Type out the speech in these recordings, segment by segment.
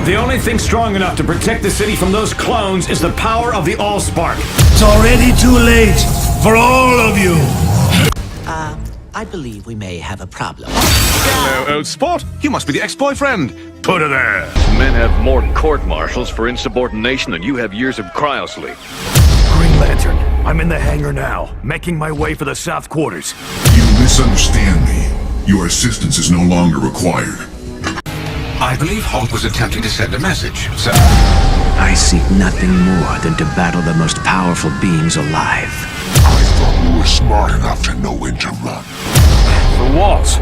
The only thing strong enough to protect the city from those clones is the power of the Allspark. It's already too late for all of you. I believe we may have a problem. Hello, old sport. You must be the ex-boyfriend. Put her there. Men have more court-martials for insubordination than you have years of cryosleep. Green Lantern, I'm in the hangar now, making my way for the South Quarters. You misunderstand me. Your assistance is no longer required. I believe Hulk was attempting to send a message, sir. I seek nothing more than to battle the most powerful beings alive. I thought you were smart enough to know when to run. The walls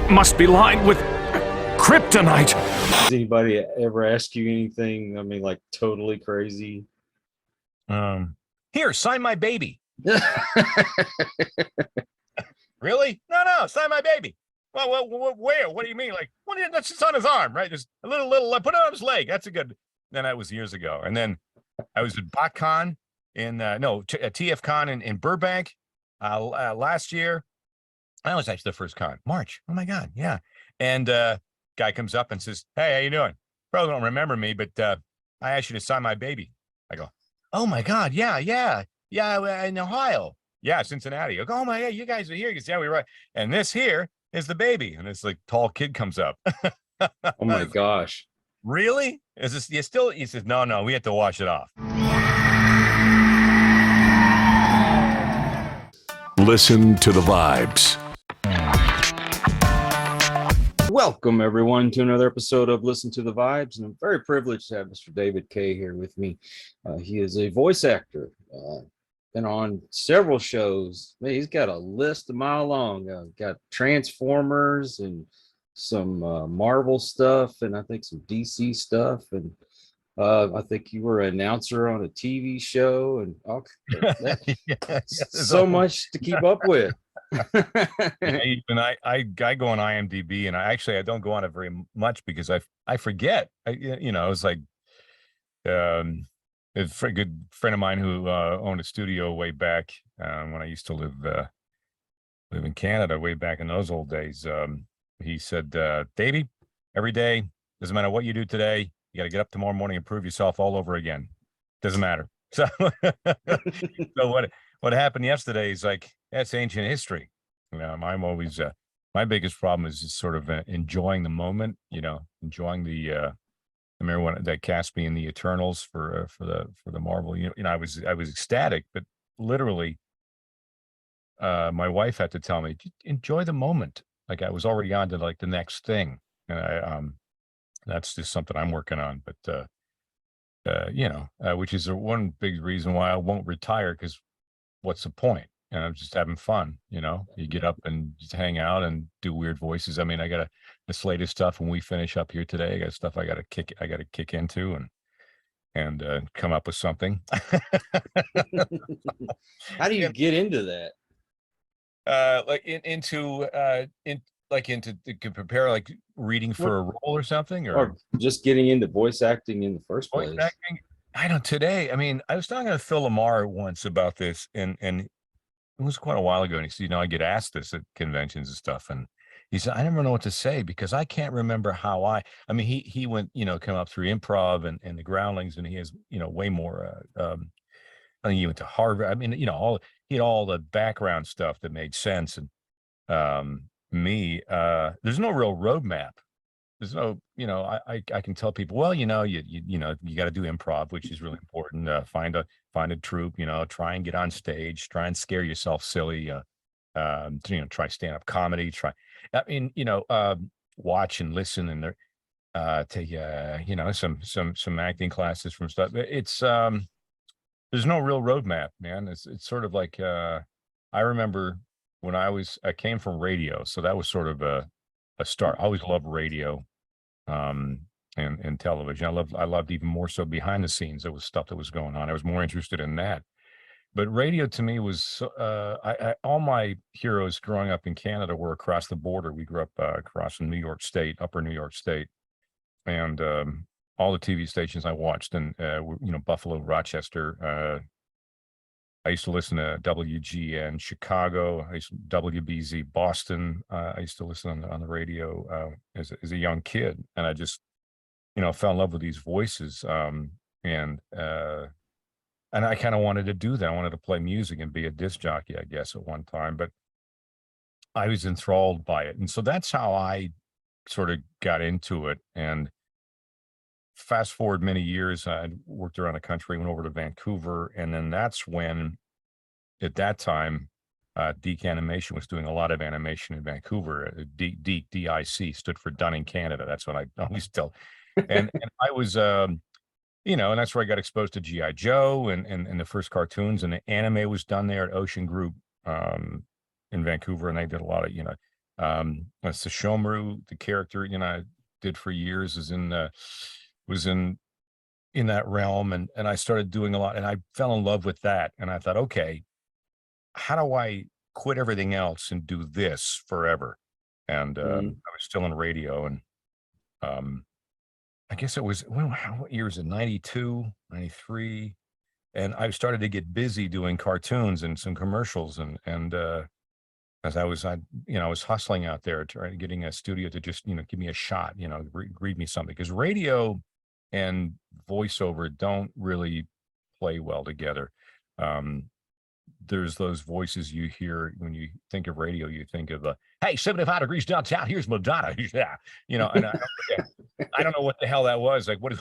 must be lined with kryptonite. Does anybody ever ask you anything, I mean, like, totally crazy? Here, sign my baby. Really? No, sign my baby. Well, where? What do you mean? Like, that's just on his arm, right? Just a little, put it on his leg. That's a good. Then that was years ago. And then I was at BotCon TFCon in Burbank last year. That was actually the first con, March. Oh my God, yeah. And guy comes up and says, "Hey, how you doing? Probably don't remember me, but I asked you to sign my baby." I go, "Oh my God, yeah, in Ohio, yeah, Cincinnati." I go, "Oh my God, you guys are here?" He goes, "Yeah, we're right." And this here is the baby, and this like tall kid comes up. Oh my gosh, really? Is this you still? He says, "No, we have to wash it off." Listen to the vibes. welcome everyone to another episode of Listen to the Vibes, and I'm very privileged to have Mr. David Kaye here with me. He is a voice actor, been on several shows. Man, he's got a list a mile long. Got Transformers and some Marvel stuff, and I think some DC stuff, and I think you were an announcer on a TV show, and so much to keep up with. Even I go on IMDb, and I don't go on it very much because I forget. It's like a good friend of mine who owned a studio way back when I used to live in Canada way back in those old days. He said, "Davey, every day, doesn't matter what you do today, you got to get up tomorrow morning and prove yourself all over again. Doesn't matter." So, so what happened yesterday is like, that's ancient history. I'm always my biggest problem is just sort of enjoying the moment. Enjoying the. I remember when that cast me in the Eternals for the Marvel. I was ecstatic, but literally, my wife had to tell me, enjoy the moment. Like I was already on to like the next thing, and that's just something I'm working on. But which is one big reason why I won't retire, because what's the point? And I'm just having fun. You get up and just hang out and do weird voices. I mean, I got this latest stuff when we finish up here today. I got stuff I got to kick into and come up with something. How do you get into that? Into prepare, like reading for a role or something, or just getting into voice acting in the first place. Acting, I don't today. I mean, I was talking to Phil Lamar once about this, and it was quite a while ago. And he said, I get asked this at conventions and stuff, and he said, I never know what to say because I can't remember how I mean, he went, come up through improv and the Groundlings, and he has, way more. I think he went to Harvard. I mean, he had all the background stuff that made sense, and there's no real roadmap. There's no, I can tell people, well, you got to do improv, which is really important. Find a troupe, try and get on stage, try and scare yourself silly. Try stand-up comedy, watch and listen, and take some acting classes from stuff. It's there's no real roadmap, man. It's sort of like I remember when I came from radio, so that was sort of a start. I always loved radio and television. I loved even more so behind the scenes. There was stuff that was going on. I was more interested in that. But radio to me was all my heroes growing up in Canada were across the border. We grew up across from New York State, upper New York State, and all the TV stations I watched, and Buffalo, Rochester. I used to listen to WGN Chicago. WBZ Boston. I used to listen on the radio as a young kid, and fell in love with these voices. And I kind of wanted to do that. I wanted to play music and be a disc jockey, I guess, at one time, but I was enthralled by it. And so that's how I sort of got into it. And fast forward many years, I worked around the country, went over to Vancouver. And then that's when, at that time, Deke Animation was doing a lot of animation in Vancouver. Deke, DIC, stood for Dunning Canada. That's what I always tell. And I was, and that's where I got exposed to G.I. Joe and the first cartoons. And the anime was done there at Ocean Group in Vancouver. And I did a lot of, Sashomaru, the character, I did for years, was in that realm. And I started doing a lot. And I fell in love with that. And I thought, okay, how do I quit everything else and do this forever? And I was still in radio, and I guess it was, what year is it? 92, 93. And I started to get busy doing cartoons and some commercials. And as I was hustling out there, trying to getting a studio to just, give me a shot, read me something, because radio and voiceover don't really play well together. There's those voices you hear when you think of radio. You think of hey, 75 degrees downtown, here's Madonna. Yeah, and I don't know what the hell that was. Like, what is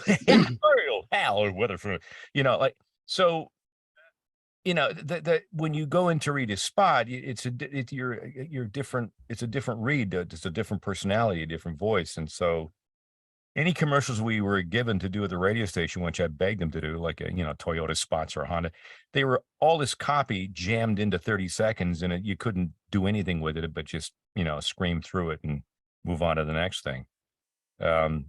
hell or weather for, so, when you go in to read a spot, you're different. It's a different read. It's a different personality, a different voice. And so any commercials we were given to do at the radio station, which I begged them to do, like Toyota spots or Honda, they were all this copy jammed into 30 seconds, and you couldn't do anything with it but just scream through it and move on to the next thing. And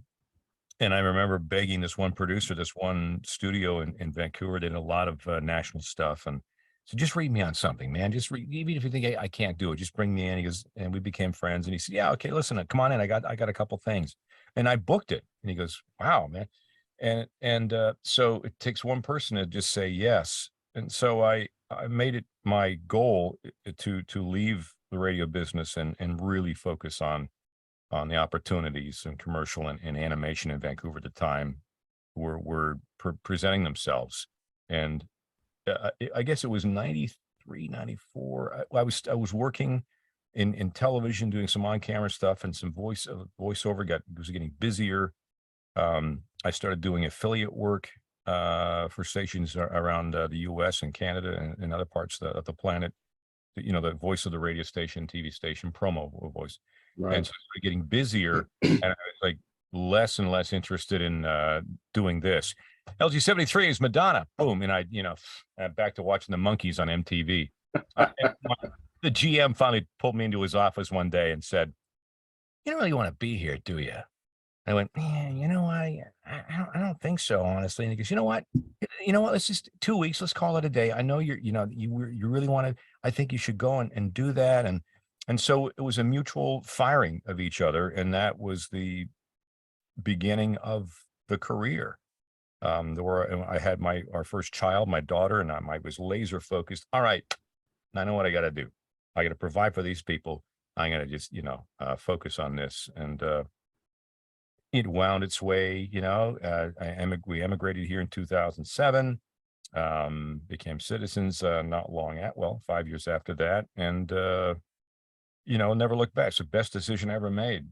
I remember begging this one producer, this one studio in Vancouver, they did a lot of national stuff, and so just read me on something, man. Just read, even if you think I can't do it, just bring me in. He goes, and we became friends. And he said, yeah, okay, listen, come on in. I got a couple things. And I booked it. And he goes, wow, man. And so it takes one person to just say yes. And so I made it my goal to leave the radio business and really focus on the opportunities in commercial and animation in Vancouver at the time were presenting themselves. And I guess it was 93, 94. I was working in television, doing some on-camera stuff and some voiceover. Was getting busier. I started doing affiliate work for stations around the U.S. and Canada and other parts of the planet. The voice of the radio station, TV station, promo voice. Right. And so I started getting busier, and I was like less and less interested in doing this. LG73 is Madonna. Boom. And I, back to watching the Monkees on MTV. The GM finally pulled me into his office one day and said, you don't really want to be here, do you? I went, man, I don't think so, honestly. And he goes, you know what? Let's just 2 weeks. Let's call it a day. I know you really want to, I think you should go and do that. And so it was a mutual firing of each other. And that was the beginning of the career. I had our first child, my daughter, and I was laser focused. All right, I know what I got to do. I got to provide for these people. I'm going to just, focus on this. And it wound its way, we emigrated here in 2007, became citizens not long 5 years after that. And, never looked back. It's the best decision I ever made.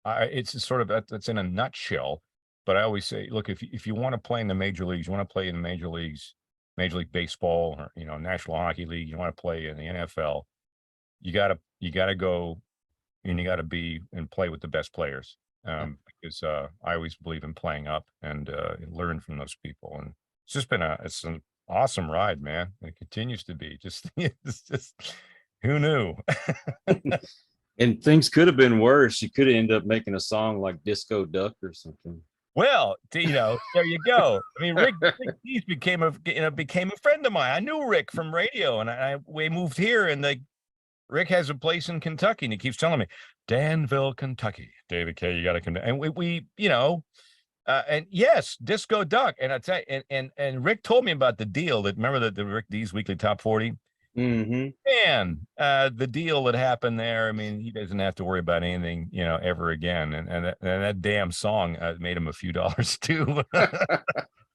It's sort of, that's in a nutshell. But I always say, look, if you want to play in the major leagues, you want to play in the major leagues, Major League Baseball, or National Hockey League, you want to play in the NFL, you gotta go, and you gotta be and play with the best players. Because I always believe in playing up and learn from those people. And it's just been it's an awesome ride, man. And it continues to be. It's just who knew? And things could have been worse. You could have ended up making a song like Disco Duck or something. Well, there you go. I mean, Rick Dees became a friend of mine. I knew Rick from radio, and we moved here, and Rick has a place in Kentucky, and he keeps telling me, Danville, Kentucky, David Kaye, you got to come down. And we and yes, Disco Duck. And I tell you, and Rick told me about the deal that, remember the Rick Dees Weekly Top 40? Mm-hmm. Man, the deal that happened there, I mean, he doesn't have to worry about anything, ever again. And that damn song made him a few dollars too.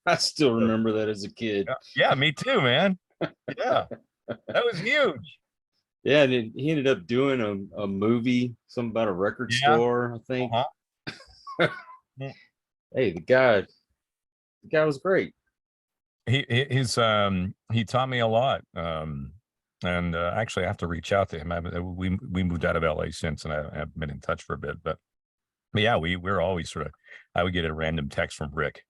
I still remember that as a kid. Yeah, me too, man. Yeah, that was huge. Yeah, and he ended up doing a movie, something about a record Yeah. store, I think. Uh-huh. Hey, the guy was great. He taught me a lot. And actually I have to reach out to him. We moved out of LA since, and I haven't been in touch for a bit, but yeah, we're always sort of, I would get a random text from Rick,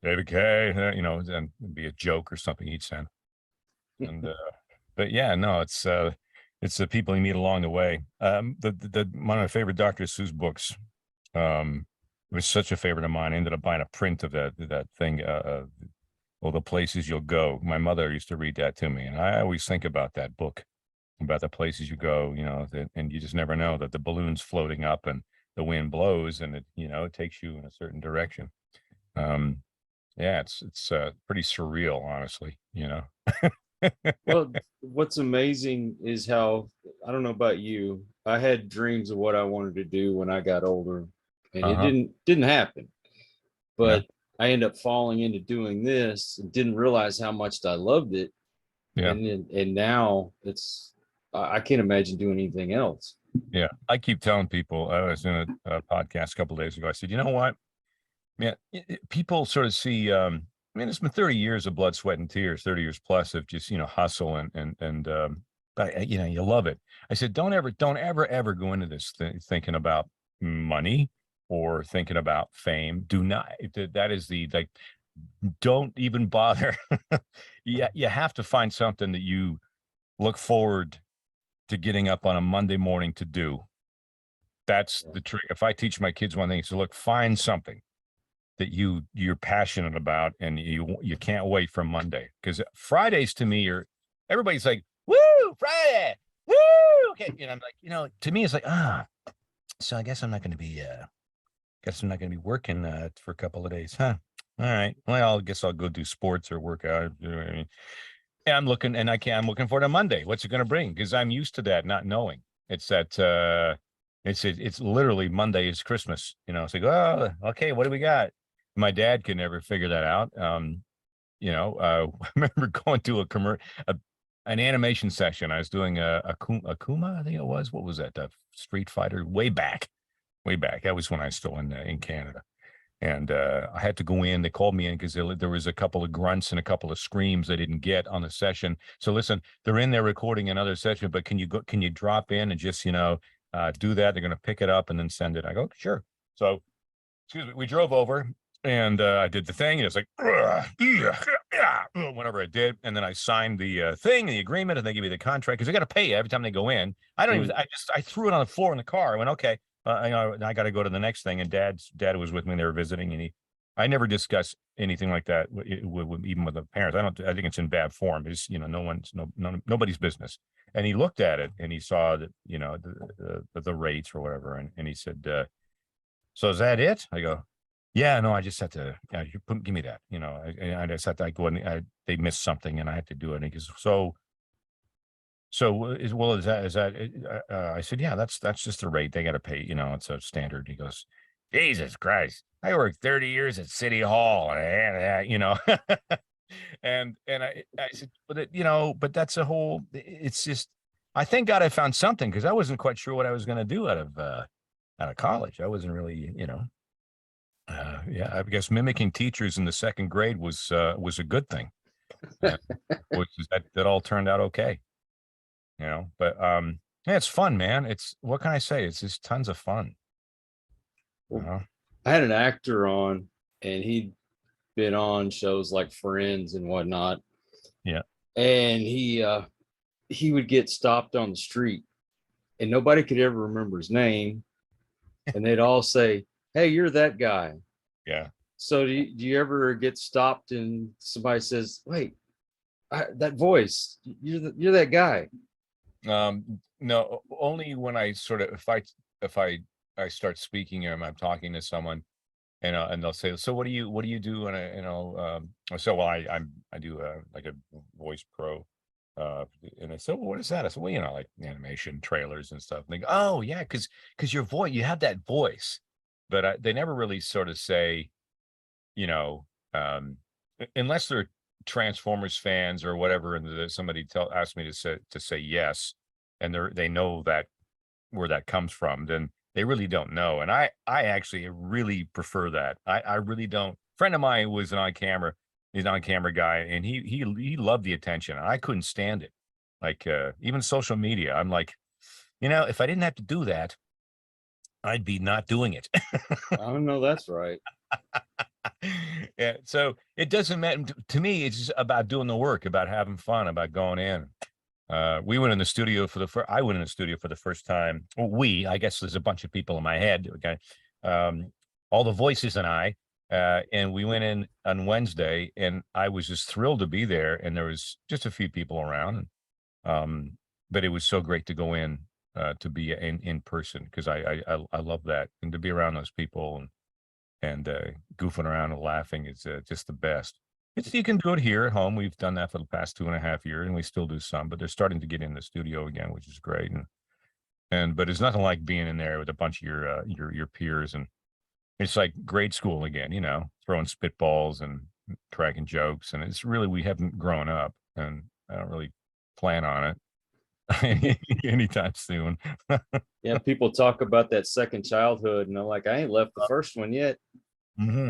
David Kaye, and it'd be a joke or something he'd send. And but yeah, no, it's the people you meet along the way. The one of my favorite Dr. Seuss books, was such a favorite of mine. I ended up buying a print of that thing, well, the places you'll go. My mother used to read that to me, and I always think about that book, about the places you go, and you just never know that the balloon's floating up and the wind blows and it takes you in a certain direction. Yeah, it's pretty surreal, honestly, Well, what's amazing is how, I don't know about you, I had dreams of what I wanted to do when I got older, and it didn't happen. But I ended up falling into doing this and didn't realize how much I loved it. Yeah. And now I can't imagine doing anything else. Yeah. I keep telling people, I was in a podcast a couple of days ago. I said, you know what? Man, people sort of see, it's been 30 years of blood, sweat, and tears, 30 years plus of just, hustle but you love it. I said, don't ever go into this thinking about money or thinking about fame. Do not, that is don't even bother. You have to find something that you look forward to getting up on a Monday morning to do. That's the trick. If I teach my kids one thing, it's to find something that you're passionate about and you can't wait for Monday. Because Fridays to me everybody's like, woo, Friday, woo. Okay. And I'm like, to me it's like, so I guess I'm not going to be working for a couple of days, huh? All right. Well, I guess I'll go do sports or work out. And I'm looking for it on Monday. What's it going to bring? Because I'm used to that, not knowing. It's that it's literally Monday is Christmas. It's like, oh, okay, what do we got? My dad could never figure that out. I remember going to an animation session. I was doing a Kuma, I think it was. What was that? Street Fighter, way back. That was when I was still in Canada. And I had to go in. They called me in because there was a couple of grunts and a couple of screams they didn't get on the session. So listen, they're in there recording another session, but can you drop in and just, do that? They're going to pick it up and then send it. I go, sure. So, excuse me, we drove over and I did the thing. And it's like, whatever I did. And then I signed the thing, the agreement, and they give me the contract because they got to pay you every time they go in. I threw it on the floor in the car. I went, okay. I got to go to the next thing. And dad was with me. They were visiting, and I never discuss anything like that even with the parents. I think it's in bad form. It's nobody's business. And he looked at it and he saw that the rates or whatever, and he said, "So is that it?" I go, "Yeah, no, I just had to. Give me that. I just had to go and they missed something and I had to do it." And he goes, is that I said, yeah, that's just the rate they got to pay, it's a standard. He goes, Jesus Christ, I worked 30 years at City Hall and and I said, but that's a whole, it's just, I thank God I found something because I wasn't quite sure what I was going to do out of college. I wasn't really, I guess mimicking teachers in the second grade was a good thing. That all turned out okay. But yeah, it's fun, man. What can I say? It's just tons of fun. I had an actor on and he'd been on shows like Friends and whatnot. Yeah. And he would get stopped on the street and nobody could ever remember his name. And they'd all say, "Hey, you're that guy." Yeah. So do you ever get stopped and somebody says, "Wait, that voice, you're that guy"? No, only when I sort of, if I start speaking or I'm talking to someone and they'll say, "So what do you do?" And I do like a voice pro And they said, well, what is that? I said, well, like animation trailers and stuff. And they go, oh yeah, because your voice, you have that voice. But they never really sort of say, unless they're Transformers fans or whatever, and somebody asked me to say yes, and they know that where that comes from, then they really don't know. And I actually really prefer that. I really don't. Friend of mine was he's an on-camera guy, and he loved the attention, and I couldn't stand it. Like even social media, I'm like, if I didn't have to do that, I'd be not doing it. I don't know. That's right. Yeah, so it doesn't matter to me. It's just about doing the work, about having fun, about going in. We went in the studio I went in the studio for the first time. Well, I guess there's a bunch of people in my head. Okay, all the voices and I, and we went in on Wednesday, and I was just thrilled to be there. And there was just a few people around, but it was so great to go in, to be in person, because I love that, and to be around those people and goofing around and laughing is just the best. You can do it here at home. We've done that for the past 2.5 years, and we still do some, but they're starting to get in the studio again, which is great. But it's nothing like being in there with a bunch of your peers, and it's like grade school again, throwing spitballs and cracking jokes. And it's really, we haven't grown up, and I don't really plan on it anytime soon. Yeah, people talk about that second childhood, and they're like, I ain't left the first one yet. Mm-hmm.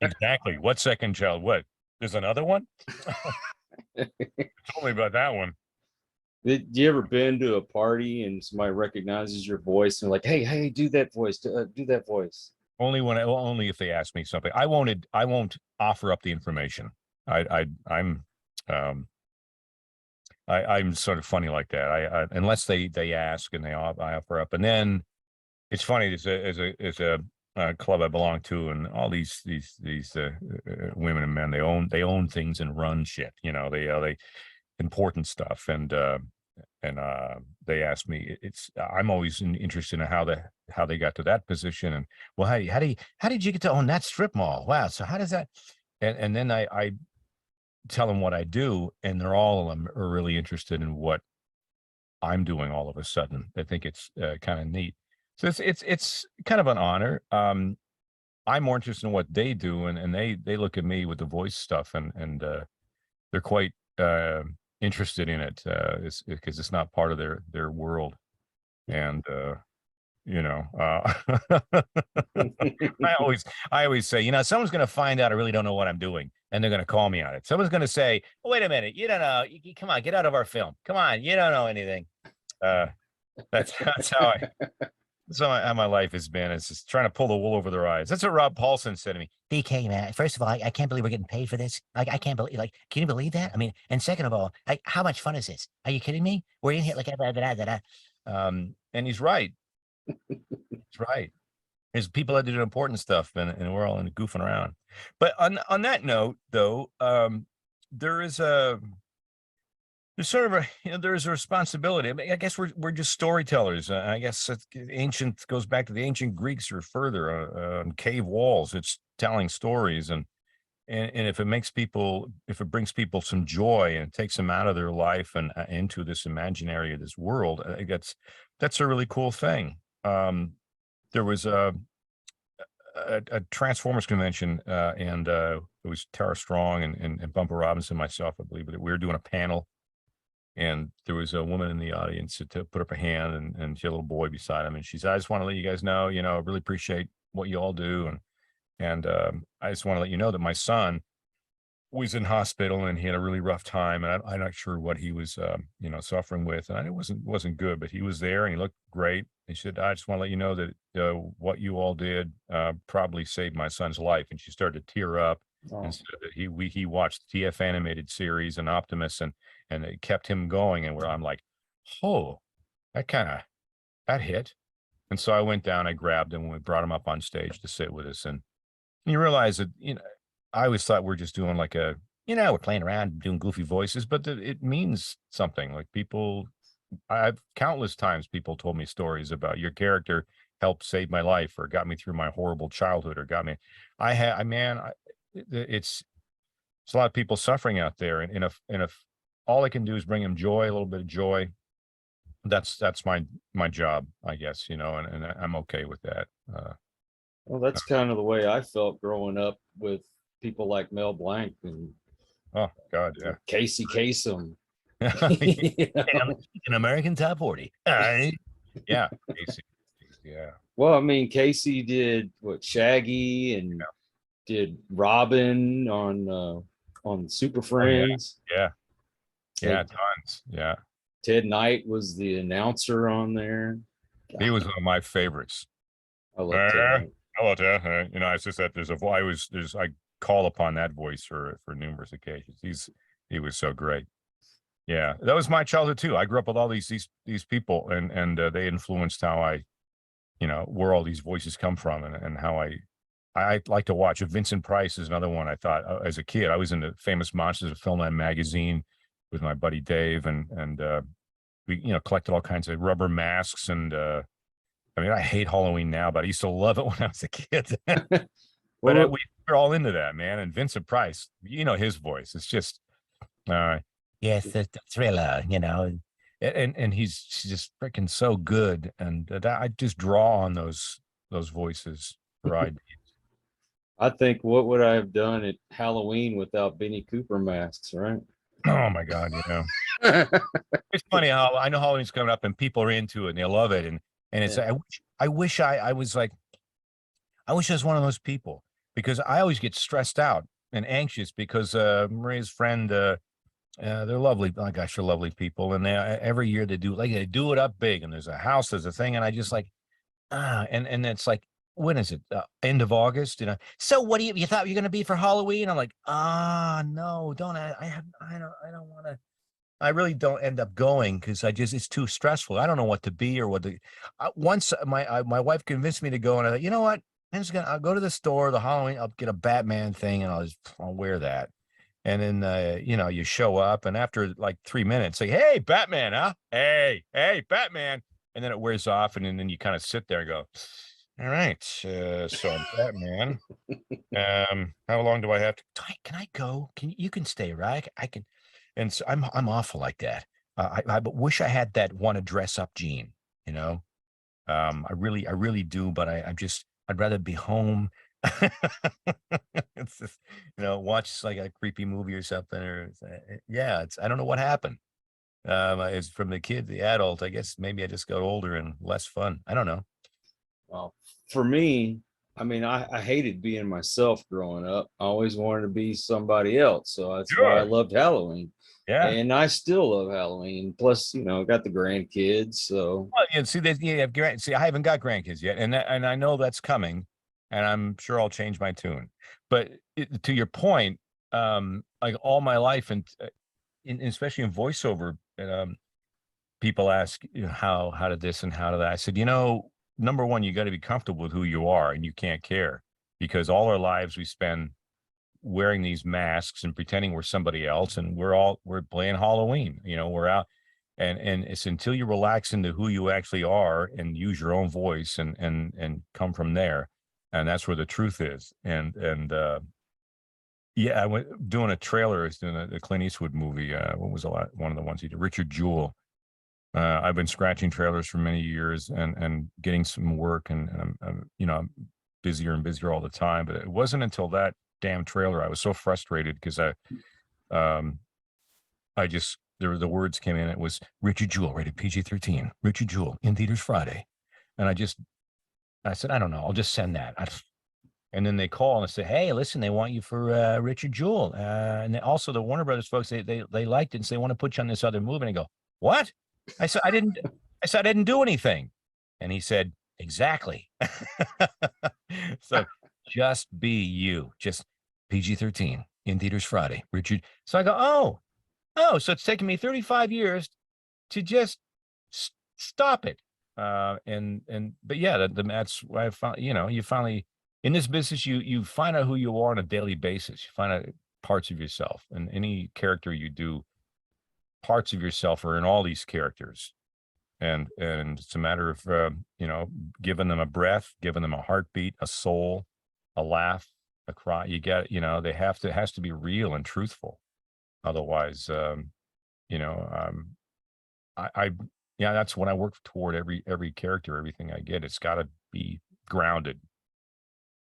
Exactly. What second child? What? There's another one? Told me about that one. Did you ever been to a party and somebody recognizes your voice and like, hey, do that voice, do that voice? Only if they ask me something. I won't offer up the information. I'm sort of funny like that. I unless they ask and I offer up. And then it's funny, as a club I belong to, and all these women and men, they own things and run shit. They important stuff, and they ask me. I'm always interested in how they got to that position, and well, how did you get to own that strip mall? Wow, so how does that? And then I tell them what I do, and all of them are really interested in what I'm doing. All of a sudden, they think it's kind of neat. So it's kind of an honor. I'm more interested in what they do, and they look at me with the voice stuff, and they're quite interested in it, because it's not part of their world. And I always say, someone's going to find out I really don't know what I'm doing, and they're going to call me on it. Someone's going to say, oh, wait a minute, you don't know. Come on, get out of our film. Come on, you don't know anything. That's how my life has been. It's just trying to pull the wool over their eyes. That's what Rob Paulson said to me. BK, man, first of all, I can't believe we're getting paid for this. Like, I can't believe, can you believe that? I mean, and second of all, how much fun is this? Are you kidding me? We're in here like, and he's right. He's right. There's people that do important stuff, and we're all in goofing around. But on that note, though, there's sort of there's a responsibility. I mean, I guess we're just storytellers. I guess goes back to the ancient Greeks or further, on cave walls. It's telling stories, and if it brings people some joy and takes them out of their life and into this imaginary of this world, I think that's a really cool thing. There was a Transformers convention, and it was Tara Strong and Bumper Robinson, myself, I believe, but we were doing a panel. And there was a woman in the audience to put up a hand, and she had a little boy beside him. And she said, I just want to let you guys know, I really appreciate what you all do. And I just want to let you know that my son was in hospital, and he had a really rough time. And I'm not sure what he was, suffering with. And it wasn't good, but he was there, and he looked great. He said, I just want to let you know that what you all did probably saved my son's life. And she started to tear up. Oh. And said that he watched the TF animated series and Optimus, and it kept him going. And where I'm like, oh, that hit. And so I went down, I grabbed him, and we brought him up on stage to sit with us. And you realize that, I always thought we're just doing like we're playing around doing goofy voices, but it means something. Like I've countless times people told me stories about your character helped save my life, or got me through my horrible childhood, or got me. It's a lot of people suffering out there in a all I can do is bring him joy, a little bit of joy. That's my job, I guess, you know, and I'm okay with that. Well, that's kind of the way I felt growing up with people like Mel Blanc and Oh God, yeah. Casey Kasem. An American Top 40. Yeah, Casey. Yeah. Well, I mean, Casey did what Shaggy and did Robin on Super Friends. Yeah. Tons. Yeah. Ted Knight was the announcer on there. He was one of my favorites. I love Ted Knight. Hello, Ted. You know, it's just that I call upon that voice for numerous occasions. He was so great. Yeah, that was my childhood too. I grew up with all these people, and they influenced how I, you know, where all these voices come from, and how I like to watch. Vincent Price is another one. I thought as a kid I was into Famous Monsters of Filmland magazine with my buddy Dave, and we, you know, collected all kinds of rubber masks. And I mean, I hate Halloween now, but I used to love it when I was a kid. But we're all into that, man. And Vincent Price, you know, his voice, it's just Yes, the thriller, you know. and he's just freaking so good. And I just draw on those voices for ideas. I think, what would I have done at Halloween without Benny Cooper masks, right? Oh my God, you know. It's funny how I know Halloween's coming up and people are into it and they love it. And it's, I wish I was like, I wish I was one of those people, because I always get stressed out and anxious because Maria's friend, they're lovely. Oh gosh, they're lovely people. And they every year they do it up big, and there's a house, there's a thing. And I just like, and it's like, when is it? End of August, you know? So what do you thought you were going to be for Halloween? I'm like, no, don't. I don't want to. I really don't end up going because it's too stressful. I don't know what to be or what to. Once my wife convinced me to go, and I thought, you know what? I'll go to the store, the Halloween, I'll get a Batman thing, and I'll wear that. And then, you know, you show up, and after like 3 minutes, say, hey, Batman, huh? Hey, Batman. And then it wears off, and then you kind of sit there and go, all right, so I'm Batman. How long do I have to? Can I go? You can stay, right? I can. And so I'm awful like that. I wish I had that want to dress up gene, you know. I really do, but I'd rather be home. It's just, you know, watch like a creepy movie or something, or I don't know what happened. It's from the kid, the adult. I guess maybe I just got older and less fun. I don't know. Well, for me, I mean, I hated being myself growing up. I always wanted to be somebody else. So that's why I loved Halloween. Yeah. And I still love Halloween. Plus, you know, I got the grandkids. So well, yeah, see that you have see, I haven't got grandkids yet, and I know that's coming, and I'm sure I'll change my tune. But to your point, like all my life, and especially in voiceover, people ask, you know, how did this and how did that? I said, you know, number one, you got to be comfortable with who you are, and you can't care, because all our lives we spend wearing these masks and pretending we're somebody else, and we're playing Halloween, you know, we're out, and it's until you relax into who you actually are and use your own voice and come from there, and that's where the truth is. And I went doing a trailer. I was doing a Clint Eastwood movie. What was one of the ones he did? Richard Jewell. I've been scratching trailers for many years and getting some work, and I'm you know, I'm busier and busier all the time. But it wasn't until that damn trailer I was so frustrated, because the words came in. It was Richard Jewell, rated PG-13. Richard Jewell in theaters Friday, and I said, I don't know, I'll just send that. And then they call and say, hey, listen, they want you for Richard Jewell, and also the Warner Brothers folks, they liked it, and so they want to put you on this other movie. And I go, what? I said, I didn't do anything. And he said, exactly. So just be you, just PG-13 in theaters Friday, Richard. So I go, oh, so it's taken me 35 years to just stop it. But yeah, that's why I found, you know, you finally, in this business, you find out who you are on a daily basis. You find out parts of yourself, and any character you do, parts of yourself are in all these characters, and it's a matter of you know, giving them a breath, giving them a heartbeat, a soul, a laugh, a cry. You get, you know, it has to be real and truthful. Otherwise, you know, I yeah, that's when I work toward every character, everything I get. It's got to be grounded,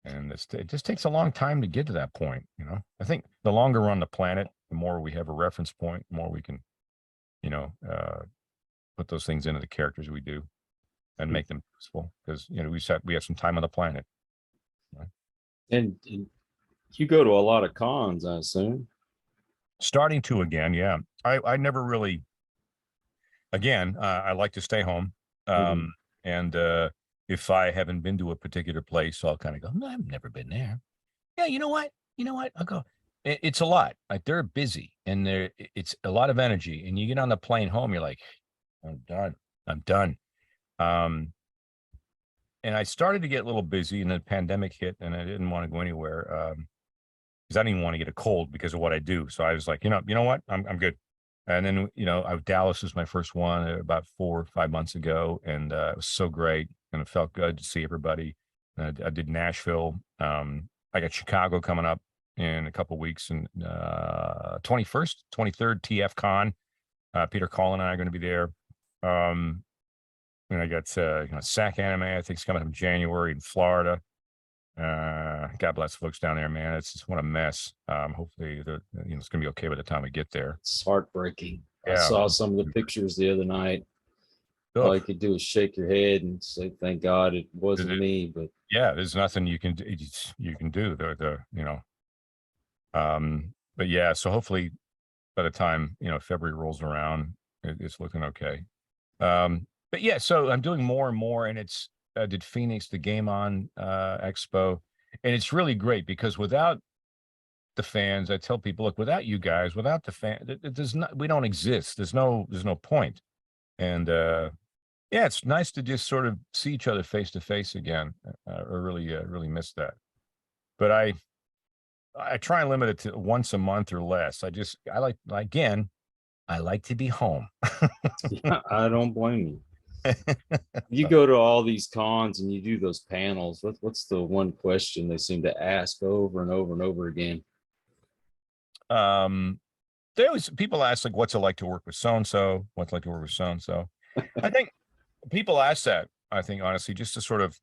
and it just takes a long time to get to that point. You know, I think the longer we're on the planet, the more we have a reference point, the more we can, you know, put those things into the characters we do and make them useful, because you know we have some time on the planet. Right? And you go to a lot of cons, I assume. Starting to again, yeah. I never really. Again, I like to stay home, and if I haven't been to a particular place, I'll kind of go, no, I've never been there. Yeah, you know what? I'll go. It's a lot. Like they're busy, and it's a lot of energy. And you get on the plane home, you're like, I'm done. I'm done. And I started to get a little busy, and the pandemic hit, and I didn't want to go anywhere because I didn't even want to get a cold because of what I do. So I was like, you know what? I'm good. And then, you know, Dallas was my first one about 4 or 5 months ago, and it was so great, and it felt good to see everybody. I did Nashville. I got Chicago coming up in a couple of weeks, and 21st, 23rd, TF Con. Peter Collin and I are going to be there. And I got SAC Anime, I think, is coming up in January in Florida. God bless the folks down there, man. It's just what a mess. Hopefully it's gonna be okay by the time we get there. It's heartbreaking. Yeah. I saw some of the pictures the other night. All you could do is shake your head and say, thank God it wasn't me. But yeah, there's nothing you can do. But yeah, so hopefully by the time February rolls around, it's looking okay. But yeah, so I'm doing more and more, and it's did Phoenix, the Game On Expo, and it's really great because without the fans, I tell people, look, without you guys, without the fan, we don't exist. There's no point. And yeah, it's nice to just sort of see each other face to face again. I really miss that. But I try and limit it to once a month or less. I like to be home. Yeah, I don't blame you. You go to all these cons and you do those panels. What's the one question they seem to ask over and over and over again? People ask, like, what's it like to work with so-and-so? What's it like to work with so-and-so? I think people ask that, I think, honestly, just to sort of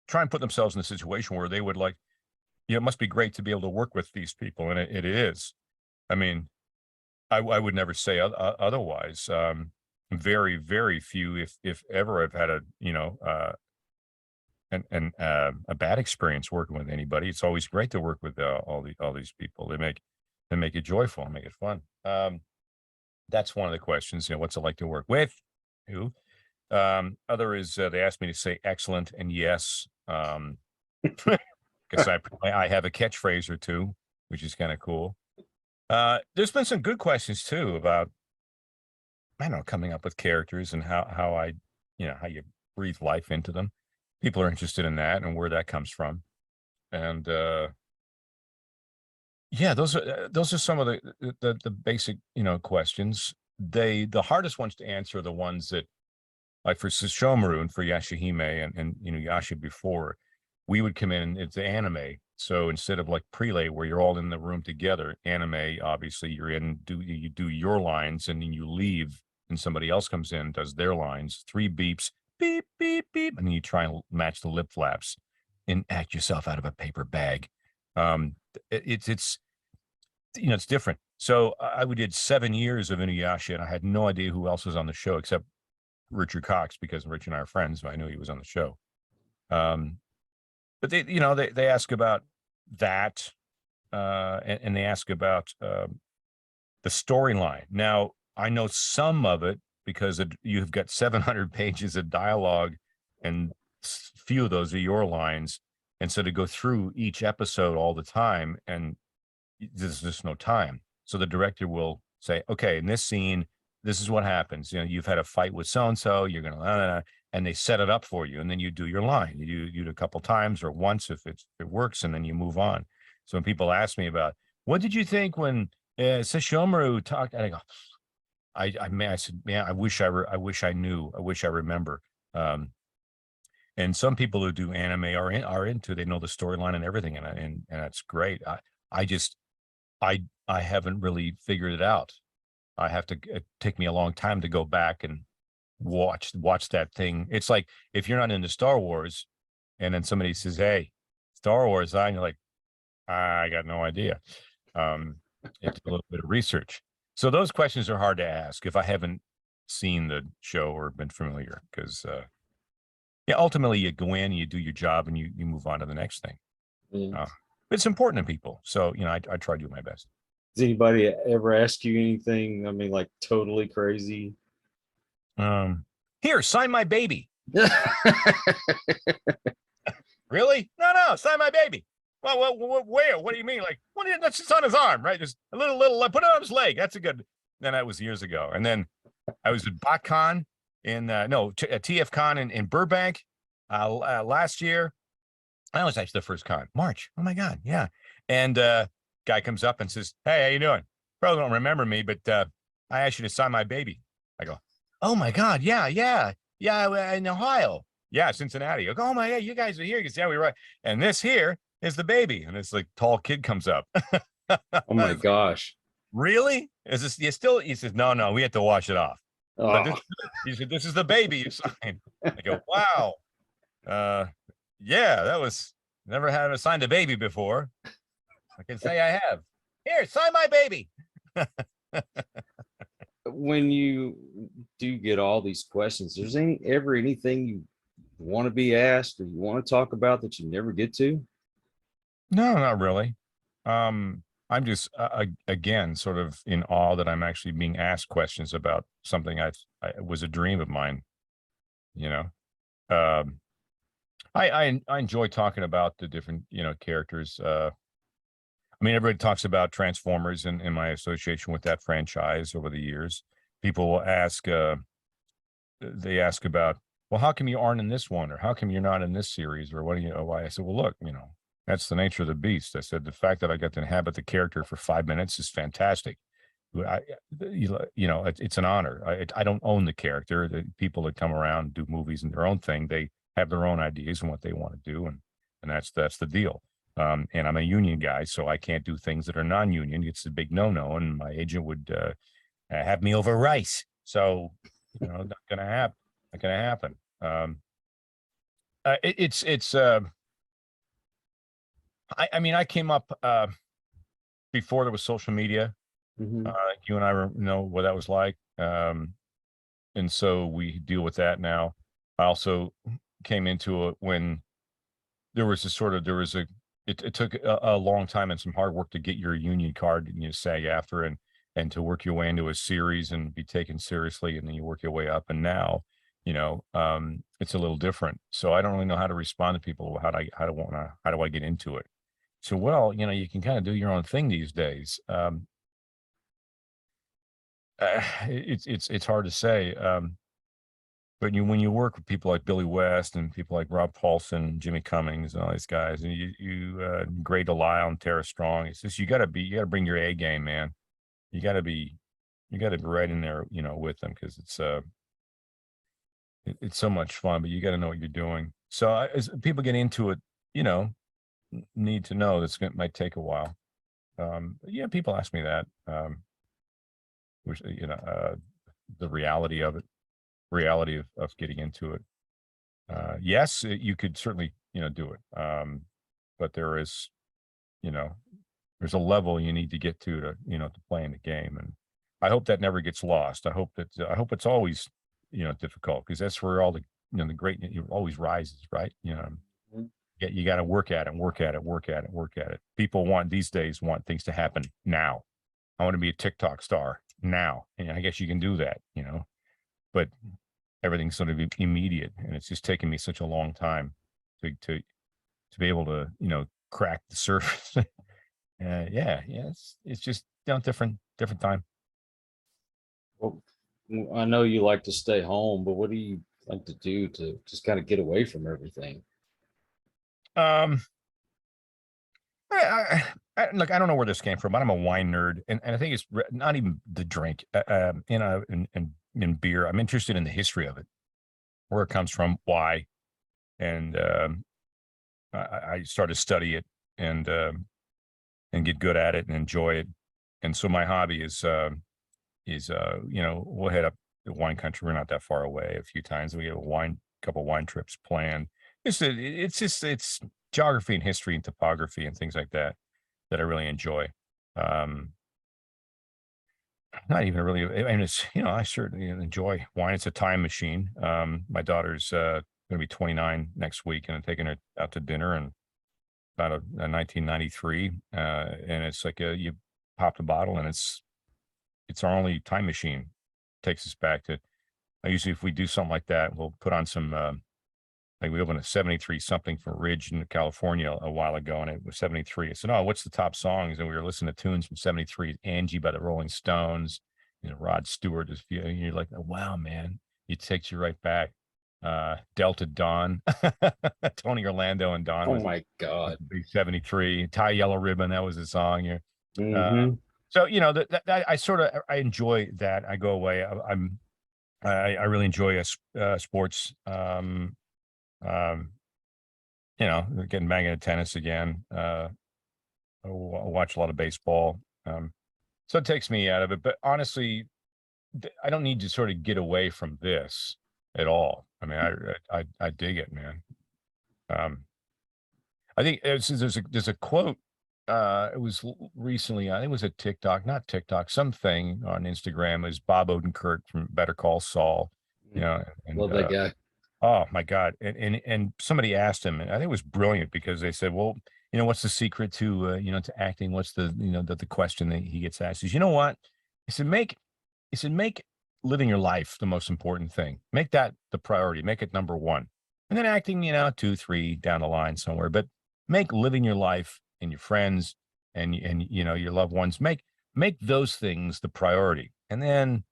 try and put themselves in a situation where they would like, it must be great to be able to work with these people. And it is. I mean, I would never say otherwise. Very, very few, if ever, I've had a bad experience working with anybody. It's always great to work with all these people. They make it joyful, make it fun. That's one of the questions. What's it like to work with? Who? Other is they asked me to say excellent and yes, because I have a catchphrase or two, which is kind of cool. There's been some good questions too about, I don't know, coming up with characters and how you breathe life into them. People are interested in that and where that comes from. And yeah, those are some of the basic questions. The hardest ones to answer are the ones that, like for Sesshomaru and for Yashahime and Yasha before, we would come in, it's the anime. So instead of like prelay where you're all in the room together, anime, obviously you do your lines and then you leave and somebody else comes in, does their lines, 3 beeps, beep, beep, beep, and then you try and match the lip flaps and act yourself out of a paper bag. It's different. So we did 7 years of Inuyasha, and I had no idea who else was on the show except Richard Cox, because Rich and I are friends, so I knew he was on the show. But they ask about that, and they ask about the storyline. Now, I know some of it because you've got 700 pages of dialogue, and few of those are your lines. And so to go through each episode all the time, and there's just no time. So the director will say, okay, in this scene, this is what happens. You've had a fight with so-and-so, you're going to, and they set it up for you. And then you do your line. You do it a couple times or once if it works, and then you move on. So when people ask me about, what did you think when Sesshomaru talked, and I go, I said, man, I wish I knew, I wish I remember. And some people who do anime are into, they know the storyline and everything. And that's great. I haven't really figured it out. I have to take me a long time to go back and watch that thing. It's like if you're not into Star Wars, and then somebody says, "Hey, Star Wars," and you're like, "I got no idea." It's a little bit of research. So those questions are hard to ask if I haven't seen the show or been familiar, because yeah, ultimately you go in, you do your job, and you move on to the next thing. It's important to people, so I try to do my best. Does anybody ever ask you anything? I mean, like totally crazy? Here, sign my baby. Really? No, sign my baby. Well, where? What do you mean? Like, that's just on his arm, right? Just a little, put it on his leg. That's a good. Then that was years ago. And then I was at BotCon TFCon in Burbank last year. That was actually the first con, March. Oh my God, yeah. And guy comes up and says, "Hey, how you doing? Probably don't remember me, but I asked you to sign my baby." I go, "Oh my God, yeah, in Ohio, yeah, Cincinnati." I go, "Oh my God, you guys are here?" Because yeah, we're right. And this here is the baby, and this like tall kid comes up. Oh my gosh, really? Is this you still? He says, "No, we have to wash it off." Oh. He said, "This is the baby you signed." I go, "Wow, yeah, that was never had signed a baby before. I can say I have. Here, sign my baby." When you do get all these questions, there's ever anything you want to be asked or you want to talk about that you never get to? No, not really. I'm just again sort of in awe that I'm actually being asked questions about something I was a dream of mine. I enjoy talking about the different characters. I mean, everybody talks about Transformers and in my association with that franchise over the years. People will ask, they ask about, well, how come you aren't in this one, or how come you're not in this series, or what do you know why? I said, well, look, that's the nature of the beast. I said, the fact that I got to inhabit the character for 5 minutes is fantastic. It's an honor. I don't own the character. The people that come around do movies and their own thing. They have their own ideas and what they want to do, and that's the deal. And I'm a union guy, so I can't do things that are non-union. It's a big no-no, and my agent would have me over rice. So, not gonna happen. Not gonna happen. I mean, I came up before there was social media. You and I know what that was like, and so we deal with that now. I also came into it when there was it took a long time and some hard work to get your union card and SAG after and to work your way into a series and be taken seriously, and then you work your way up. And now, it's a little different. So I don't really know how to respond to people. How do I get into it? So, well, you can kind of do your own thing these days. It's hard to say. But when you work with people like Billy West and people like Rob Paulson, Jimmy Cummings, and all these guys, and you Gray Delisle and Tara Strong, it's just you got to bring your A game, man. You got to be right in there, with them, because it's so much fun. But you got to know what you're doing. So as people get into it, need to know might take a while. Yeah, people ask me that, which the reality of it. Reality of getting into it. Yes, you could certainly do it, but there is there's a level you need to get to play in the game, and I hope that never gets lost. I hope it's always difficult, because that's where all the the great always rises, right? You got to work at it. People these days want things to happen now. I want to be a TikTok star now, and I guess you can do that, but everything's sort of immediate, and it's just taken me such a long time to be able to crack the surface. It's just different time. Well, I know you like to stay home, but what do you like to do to just kind of get away from everything? Look, I don't know where this came from, but I'm a wine nerd, and I think it's not even the drink. In beer, I'm interested in the history of it, where it comes from, why, and I started to study it and get good at it and enjoy it. And so my hobby is you know, we'll head up the wine country. We're not that far away a few times. We have couple wine trips planned. It's geography and history and topography and things like that I really enjoy. Not even really, and it's, you know, I certainly enjoy wine. It's a time machine. My daughter's going to be 29 next week, and I'm taking her out to dinner, and about a 1993, and it's like you pop the bottle, and it's our only time machine. Takes us back to, usually if we do something like that, we'll put on some, like we opened a 73 something for Ridge in California a while ago, and it was 73. I said, oh, what's the top songs? And we were listening to tunes from 73, Angie by the Rolling Stones, you know, Rod Stewart. And you're like, oh, wow, man, it takes you right back. Delta Dawn, Tony Orlando and Dawn. Oh my God. Big 73. Tie Yellow Ribbon, that was the song here. So, you know, that I enjoy that. I go away. I really enjoy sports. You know, getting back into tennis again. I watch a lot of baseball. So it takes me out of it. But honestly, I don't need to sort of get away from this at all. I mean, I dig it, man. I think there's a quote. It was recently, I think it was a not TikTok, something on Instagram. It was Bob Odenkirk from Better Call Saul. You know, and, love that guy. Oh my God. And somebody asked him, and I think it was brilliant, because they said, well, you know, what's the secret to, you know, to acting? What's the, you know, the question that he gets asked is, you know what? He said, make living your life the most important thing. Make that the priority, make it number one. And then acting, you know, 2, 3 down the line somewhere, but make living your life and your friends and, you know, your loved ones, make those things the priority. And then,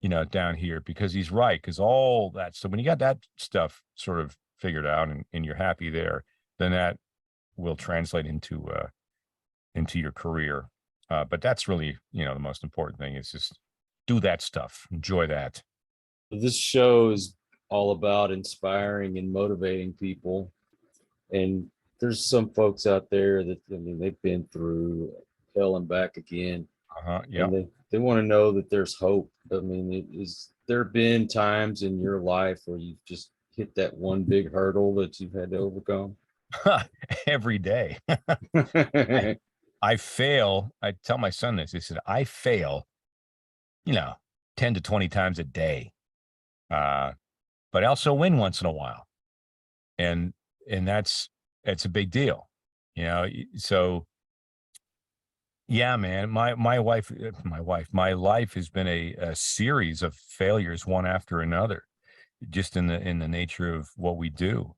you know, down here, because he's right, because all that. So when you got that stuff sort of figured out and you're happy there, then that will translate into your career. But that's really, you know, the most important thing is just do that stuff, enjoy that. This show is all about inspiring and motivating people. And there's some folks out there that, I mean, they've been through hell and back again. Yeah. And they want to know that there's hope. I mean, is there been times in your life where you've just hit that one big hurdle that you've had to overcome? Every day. I fail. I tell my son this. He said, I fail, you know, 10 to 20 times a day. But I also win once in a while. And it's a big deal, you know? So yeah, man, my life has been a series of failures, one after another, just in the nature of what we do.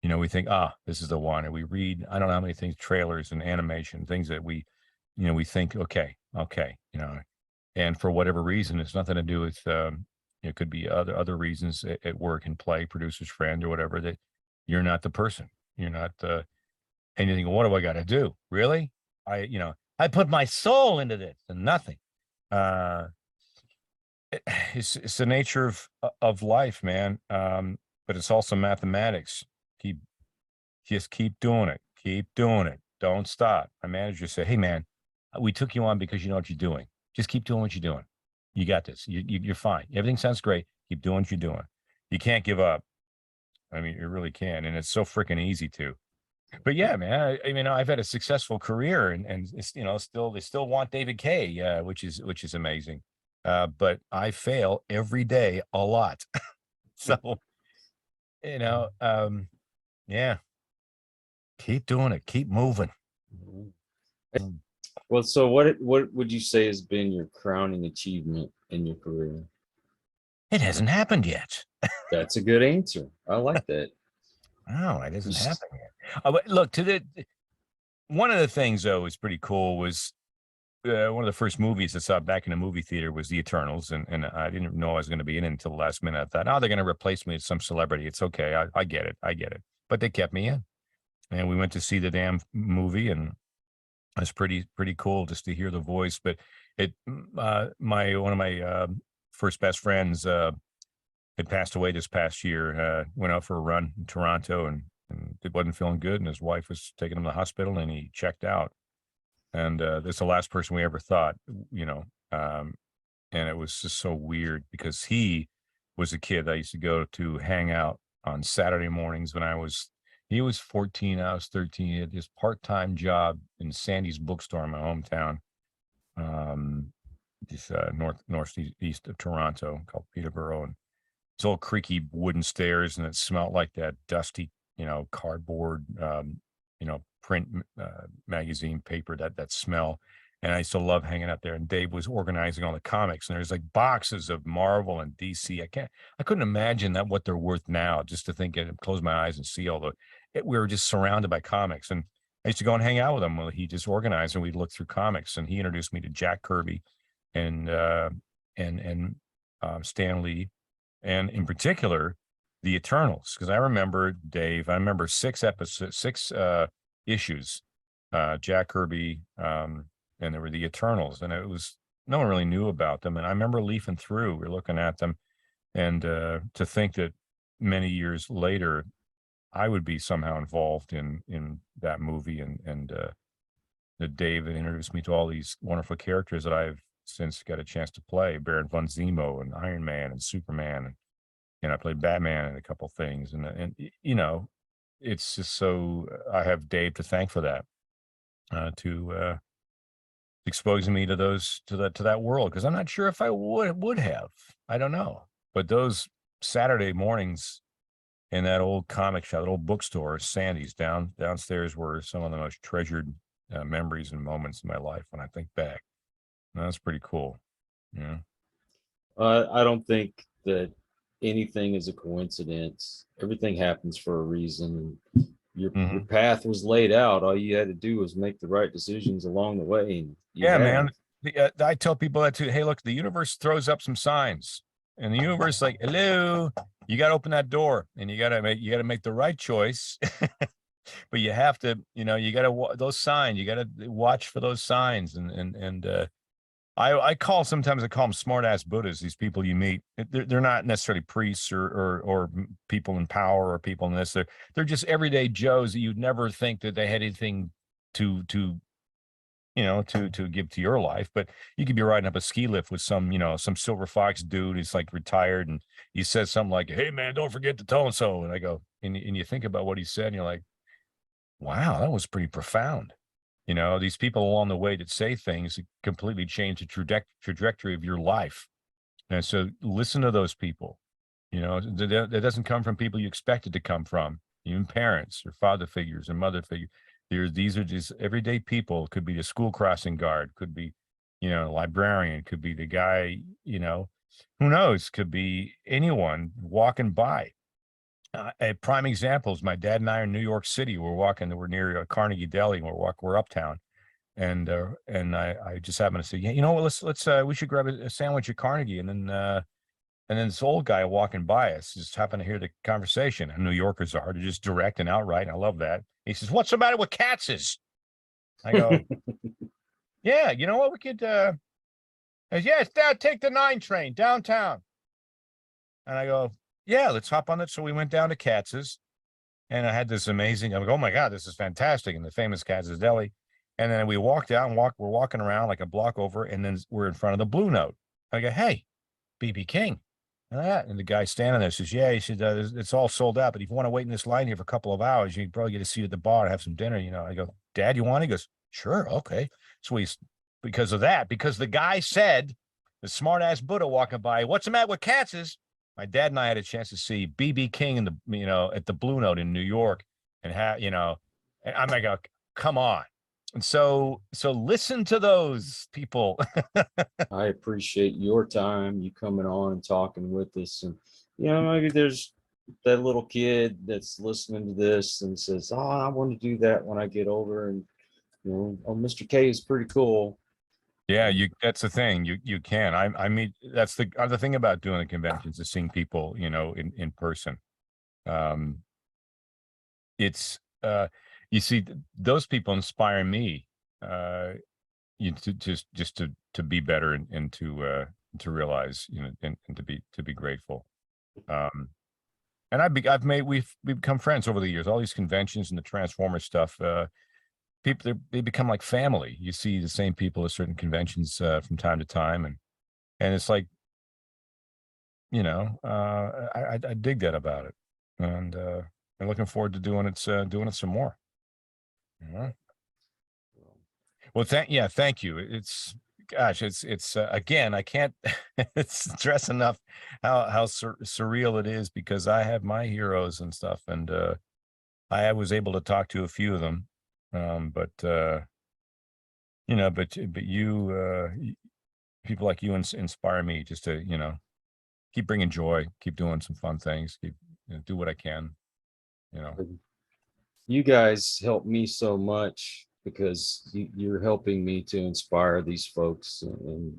You know, we think, this is the one, and we read, I don't know how many things, trailers and animation, things that we, you know, we think, okay, you know, and for whatever reason, it's nothing to do with, it could be other reasons at work and play, producer's friend or whatever, that you're not the person, you're not anything. What do I got to do? Really? I put my soul into this and nothing. It's the nature of life, man. But it's also mathematics. Just keep doing it. Keep doing it. Don't stop. My manager said, hey, man, we took you on because you know what you're doing. Just keep doing what you're doing. You got this. You're fine. Everything sounds great. Keep doing what you're doing. You can't give up. I mean, you really can. And it's so freaking easy to. But yeah, man, I mean, I've had a successful career, and it's, you know, they still want David Kaye, which is amazing. But I fail every day a lot. So, you know, yeah, keep doing it, keep moving. Well, so what would you say has been your crowning achievement in your career? It hasn't happened yet. That's a good answer. I like that. No, it hasn't happened yet. But look, one of the things though is pretty cool was one of the first movies I saw back in the movie theater was The Eternals, and I didn't know I was going to be in it until the last minute. I thought, they're going to replace me with some celebrity. It's okay, I get it. But they kept me in, and we went to see the damn movie, and it was pretty cool just to hear the voice. But one of my first best friends had passed away this past year. Went out for a run in Toronto and it wasn't feeling good, and his wife was taking him to the hospital, and he checked out. And that's the last person we ever thought, you know. and it was just so weird because he was a kid I used to go to hang out on Saturday mornings when he was 14, I was 13. He had this part-time job in Sandy's bookstore in my hometown, just northeast of Toronto, called Peterborough. And it's all creaky wooden stairs, and it smelled like that dusty, cardboard, print magazine paper, that smell. And I used to love hanging out there. And Dave was organizing all the comics, and there's like boxes of Marvel and DC. I couldn't imagine what they're worth now. Just to think, close my eyes and see we were just surrounded by comics. And I used to go and hang out with him while he just organized, and we'd look through comics. And he introduced me to Jack Kirby and Stan Lee, and in particular the Eternals, because I remember six issues, Jack Kirby, and there were the Eternals, and no one really knew about them. And I remember leafing through, we were looking at them, and to think that many years later I would be somehow involved in that movie, and that Dave introduced me to all these wonderful characters that I've since got a chance to play, Baron von Zemo and Iron Man and Superman, and I played Batman in a couple things, and it's just so I have Dave to thank for that, to exposing me to that world, because I'm not sure if I would have. I don't know, but those Saturday mornings in that old comic shop, that old bookstore, Sandy's downstairs, were some of the most treasured memories and moments in my life when I think back. And that's pretty cool. Yeah. I don't think that anything is a coincidence. Everything happens for a reason. Your path was laid out. All you had to do was make the right decisions along the way. And man. I tell people that too. Hey, look, the universe throws up some signs, and the universe like, hello, you got to open that door, and you got to make the right choice. But you have to, you got to those signs. You got to watch for those signs, and I call them smart ass Buddhas. These people you meet, they're not necessarily priests or people in power or people in this. They're just everyday Joes that you'd never think that they had anything to give to your life. But you could be riding up a ski lift with some silver fox dude who's like retired, and he says something like, "Hey man, don't forget to so and so." And I go, and you think about what he said, and you're like, wow, that was pretty profound. These people along the way that say things that completely change the trajectory of your life. And so listen to those people. That doesn't come from people you expect it to come from, even parents or father figures and mother figures. These are just everyday people. It could be the school crossing guard, could be, librarian, could be the guy, who knows, could be anyone walking by. A prime example is my dad and I are in New York City. We're near Carnegie Deli, and we're uptown, and I just happened to say, we should grab a sandwich at Carnegie, and then this old guy walking by us just happened to hear the conversation. And New Yorkers are just direct and outright. And I love that. He says, "What's the matter with Katz's?" I go, "Yeah, you know what we could take the 9 train downtown." And I go, "Yeah, let's hop on it." So we went down to Katz's, and I had this amazing, I'm like, "Oh my God, this is fantastic." And the famous Katz's Deli. And then we walked out and we're walking around like a block over, and then we're in front of the Blue Note. I go, "Hey, BB King." And the guy standing there says, "Yeah," he said, "it's all sold out, but if you want to wait in this line here for a couple of hours, you can probably get a seat at the bar and have some dinner." I go, "Dad, you want?" He goes, "Sure, okay." So because the guy said, the smart ass Buddha walking by, "What's the matter with Katz's?" My dad and I had a chance to see BB King in at the Blue Note in New York, and and I'm like, oh, come on. And so listen to those people. I appreciate your time, you coming on and talking with us. And, maybe there's that little kid that's listening to this and says, "Oh, I want to do that when I get older." And, "Oh, Mr. K is pretty cool." Yeah, that's the thing. You can. I mean, that's the other thing about doing the conventions, is seeing people, in person. It's you see, those people inspire me, to be better and to realize, and to be grateful. And we've become friends over the years. All these conventions and the Transformer stuff. People, they become like family. You see the same people at certain conventions from time to time, and And it's like, I dig that about it, and I'm looking forward to doing it some more. Well, thank you. It's again, I can't stress enough how surreal it is, because I have my heroes and stuff, and I was able to talk to a few of them, but you people like you inspire me just to keep bringing joy, keep doing some fun things, keep do what I can. You guys help me so much, because you're helping me to inspire these folks, and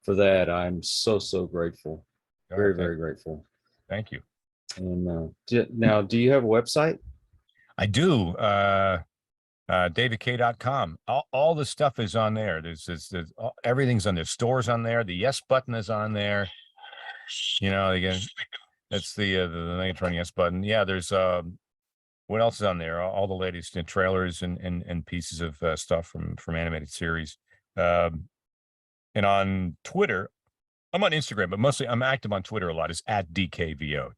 for that I'm so grateful. Very, very grateful. Thank you. And now, do you have a website? I do. davidkaye.com. All the stuff is on there. There's everything's on there. Stores on there. The yes button is on there. Again, that's the Megatron yes button. Yeah, there's what else is on there? All the latest trailers and pieces of stuff from animated series. And on Twitter, I'm on Instagram, but mostly I'm active on Twitter a lot. It's at DKVO.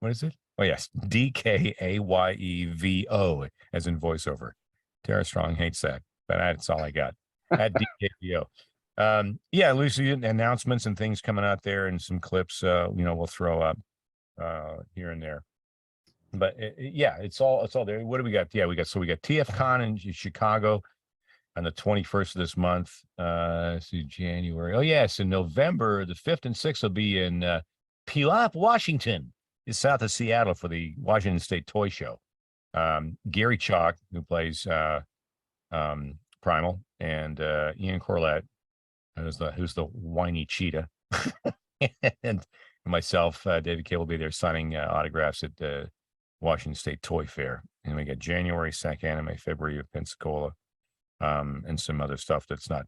What is it? Oh, yes. DKAYEVO, as in voiceover. Tara Strong hates that, but that's all I got. At DKVO. Lucy, announcements and things coming out there, and some clips, we'll throw up here and there. But it's all there. What do we got? We got TFCon in Chicago on the 21st of this month. January. Oh, yes. In November, the 5th and 6th will be in Puyallup, Washington. It's south of Seattle for the Washington State Toy Show. Gary Chalk, who plays Primal, and Ian Corlett, who's the whiny cheetah, and myself, David Kaye, will be there signing autographs at the Washington State Toy Fair. And we got January 2nd, Anime February of Pensacola, and some other stuff that's not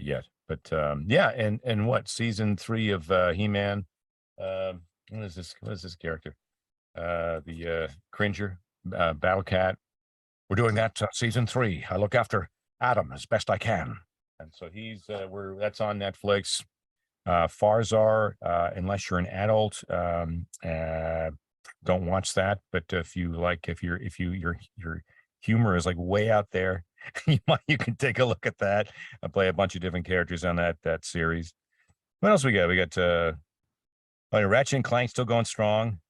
yet. But and what, season 3 of He-Man? What is this character? The Cringer, Battle Cat. We're doing that season 3. I look after Adam as best I can, and so he's that's on Netflix. Farzar, unless you're an adult, don't watch that. But if your humor is like way out there, you can take a look at that. I play a bunch of different characters on that series. What else we got? We got Ratchet and Clank still going strong.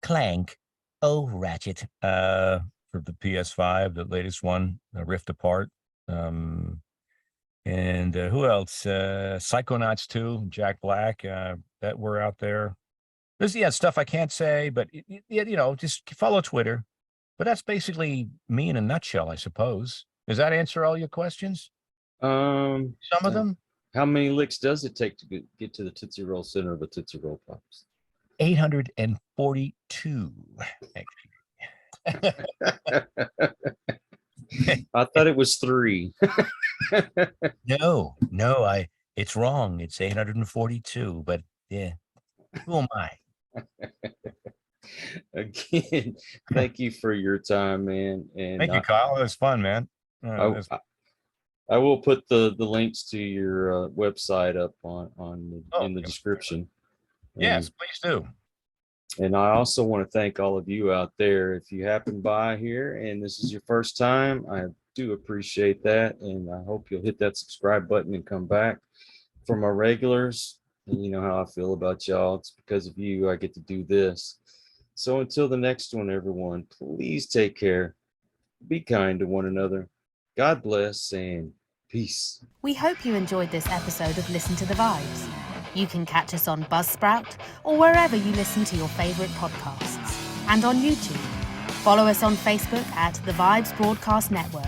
Clank. Oh, Ratchet. For the PS5, the latest one, Rift Apart. And who else? Psychonauts 2, Jack Black, that were out there. There's stuff I can't say, but just follow Twitter. But that's basically me in a nutshell, I suppose. Does that answer all your questions? Some of them. How many licks does it take to get to the Tootsie Roll center of the Tootsie Roll Pops? 842. I thought it was 3. No, it's wrong. It's 842, but yeah, who am I? Again, thank you for your time, man. And thank you, Kyle. It was fun, man. I will put the links to your website up in the description. Yes, please do. And I also want to thank all of you out there. If you happen by here and this is your first time, I do appreciate that. And I hope you'll hit that subscribe button and come back. For my regulars, and you know how I feel about y'all. It's because of you I get to do this. So until the next one, everyone, please take care. Be kind to one another. God bless and peace. We hope you enjoyed this episode of Listen to the Vibes. You can catch us on Buzzsprout or wherever you listen to your favorite podcasts, and on YouTube. Follow us on Facebook at The Vibes Broadcast Network